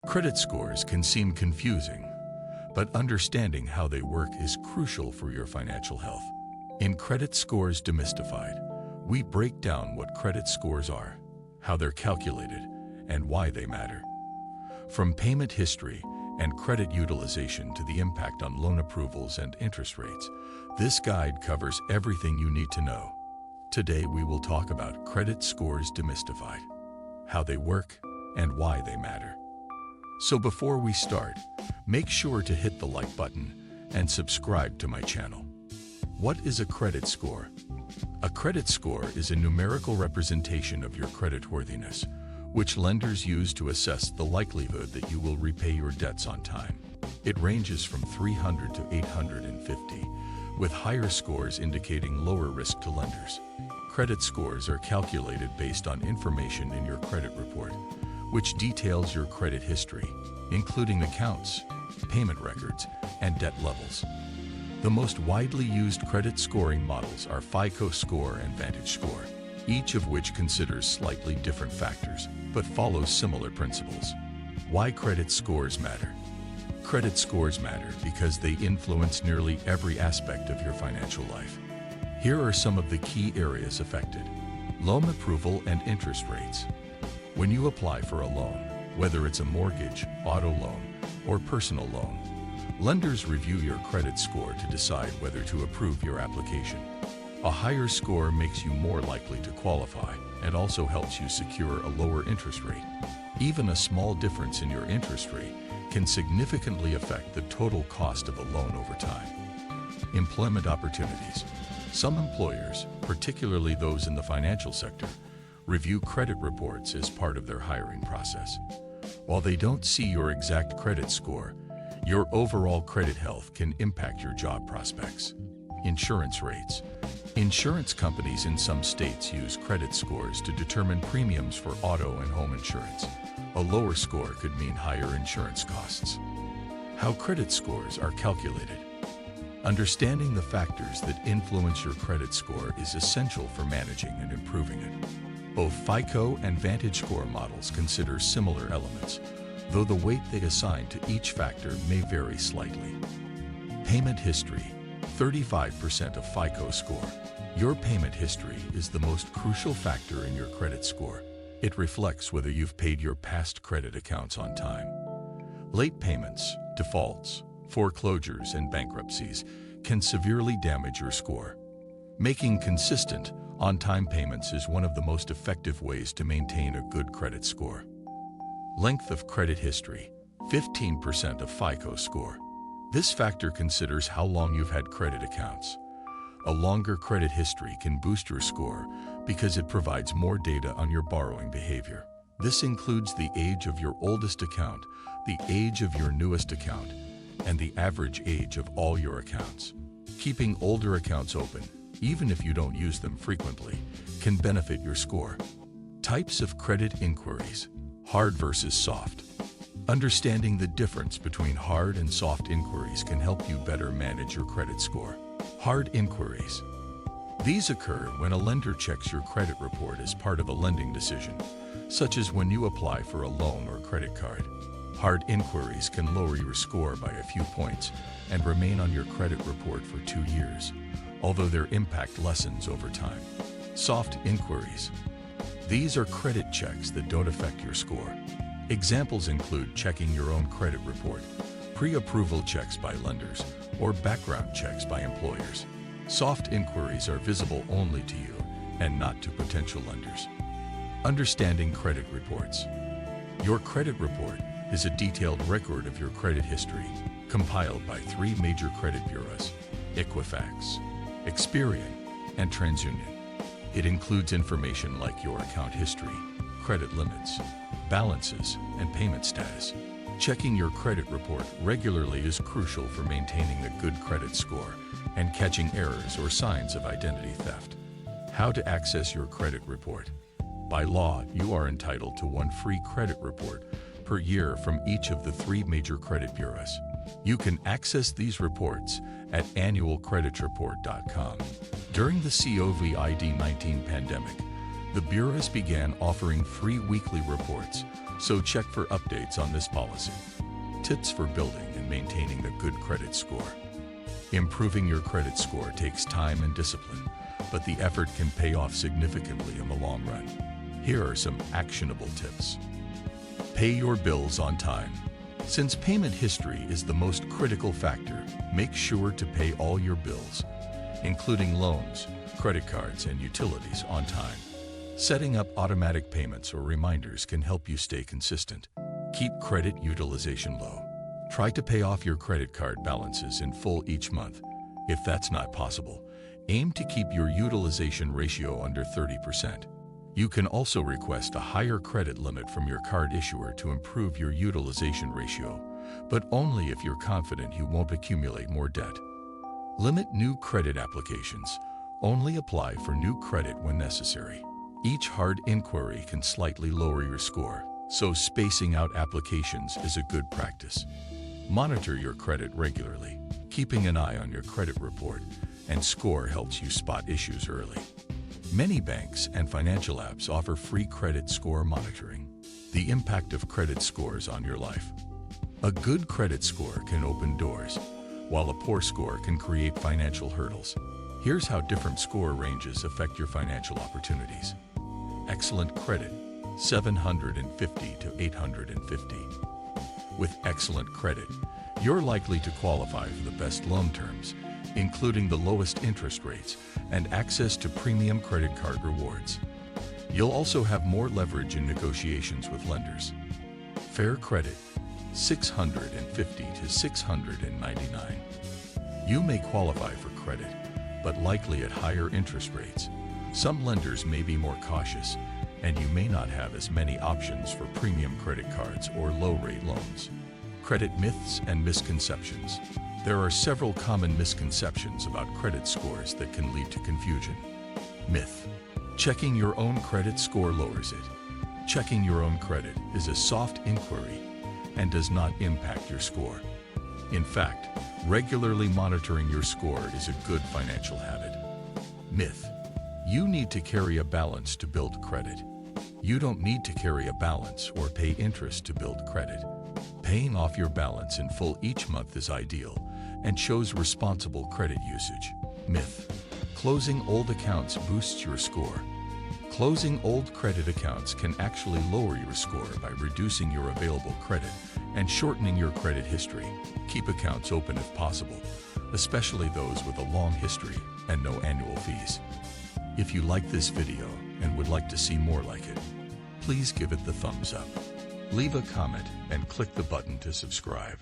Credit scores can seem confusing, but understanding how they work is crucial for your financial health. In Credit Scores Demystified, we break down what credit scores are, how they're calculated, and why they matter. From payment history and credit utilization to the impact on loan approvals and interest rates, this guide covers everything you need to know. Today we will talk about Credit Scores Demystified, how they work, and why they matter. So before we start, make sure to hit the like button and subscribe to my channel. What is a credit score? A credit score is a numerical representation of your creditworthiness, which lenders use to assess the likelihood that you will repay your debts on time. It ranges from 300 to 850, with higher scores indicating lower risk to lenders. Credit scores are calculated based on information in your credit report, which details your credit history, including accounts, payment records, and debt levels. The most widely used credit scoring models are FICO score and VantageScore, each of which considers slightly different factors, but follows similar principles. Why credit scores matter? Credit scores matter because they influence nearly every aspect of your financial life. Here are some of the key areas affected. Loan approval and interest rates. When you apply for a loan, whether it's a mortgage, auto loan, or personal loan, lenders review your credit score to decide whether to approve your application. A higher score makes you more likely to qualify and also helps you secure a lower interest rate. Even a small difference in your interest rate can significantly affect the total cost of a loan over time. Employment opportunities. Some employers, particularly those in the financial sector, review credit reports as part of their hiring process. While they don't see your exact credit score, your overall credit health can impact your job prospects. Insurance rates. Insurance companies in some states use credit scores to determine premiums for auto and home insurance. A lower score could mean higher insurance costs. How credit scores are calculated. Understanding the factors that influence your credit score is essential for managing and improving it. Both FICO and VantageScore models consider similar elements, though the weight they assign to each factor may vary slightly. Payment history. 35% of FICO score. Your payment history is the most crucial factor in your credit score. It reflects whether you've paid your past credit accounts on time. Late payments, defaults, foreclosures, and bankruptcies can severely damage your score. Making consistent, on-time payments is one of the most effective ways to maintain a good credit score. Length of credit history. 15% of FICO score. This factor considers how long you've had credit accounts. A longer credit history can boost your score because it provides more data on your borrowing behavior. This includes the age of your oldest account, the age of your newest account, and the average age of all your accounts. Keeping older accounts open, even if you don't use them frequently, can benefit your score. Types of credit inquiries. Hard versus soft. Understanding the difference between hard and soft inquiries can help you better manage your credit score. Hard inquiries. These occur when a lender checks your credit report as part of a lending decision, such as when you apply for a loan or credit card. Hard inquiries can lower your score by a few points and remain on your credit report for 2 years, although their impact lessens over time. Soft inquiries. These are credit checks that don't affect your score. Examples include checking your own credit report, pre-approval checks by lenders, or background checks by employers. Soft inquiries are visible only to you and not to potential lenders. Understanding credit reports. Your credit report is a detailed record of your credit history, compiled by 3 major credit bureaus: Equifax, Experian, and TransUnion. It includes information like your account history, credit limits, balances, and payment status. Checking your credit report regularly is crucial for maintaining a good credit score and catching errors or signs of identity theft. How to access your credit report. By law, you are entitled to 1 free credit report per year from each of the 3 major credit bureaus. You can access these reports at annualcreditreport.com. During the COVID-19 pandemic, the bureaus began offering free weekly reports, so check for updates on this policy. Tips for building and maintaining a good credit score. Improving your credit score takes time and discipline, but the effort can pay off significantly in the long run. Here are some actionable tips. Pay your bills on time. Since payment history is the most critical factor, make sure to pay all your bills, including loans, credit cards, and utilities, on time. Setting up automatic payments or reminders can help you stay consistent. Keep credit utilization low. Try to pay off your credit card balances in full each month. If that's not possible, aim to keep your utilization ratio under 30%. You can also request a higher credit limit from your card issuer to improve your utilization ratio, but only if you're confident you won't accumulate more debt. Limit new credit applications. Only apply for new credit when necessary. Each hard inquiry can slightly lower your score, so spacing out applications is a good practice. Monitor your credit regularly. Keeping an eye on your credit report and score helps you spot issues early. Many banks and financial apps offer free credit score monitoring. The impact of credit scores on your life. A good credit score can open doors, while a poor score can create financial hurdles. Here's how different score ranges affect your financial opportunities. Excellent credit, 750 to 850. With excellent credit, you're likely to qualify for the best loan terms, including the lowest interest rates and access to premium credit card rewards. You'll also have more leverage in negotiations with lenders. Fair credit, 650 to 699. You may qualify for credit, but likely at higher interest rates. Some lenders may be more cautious, and you may not have as many options for premium credit cards or low-rate loans. Credit myths and misconceptions. There are several common misconceptions about credit scores that can lead to confusion. Myth: checking your own credit score lowers it. Checking your own credit is a soft inquiry and does not impact your score. In fact, regularly monitoring your score is a good financial habit. Myth: you need to carry a balance to build credit. You don't need to carry a balance or pay interest to build credit. Paying off your balance in full each month is ideal and shows responsible credit usage. Myth: closing old accounts boosts your score. Closing old credit accounts can actually lower your score by reducing your available credit and shortening your credit history. Keep accounts open if possible, especially those with a long history and no annual fees. If you like this video and would like to see more like it, please give it the thumbs up. Leave a comment and click the button to subscribe.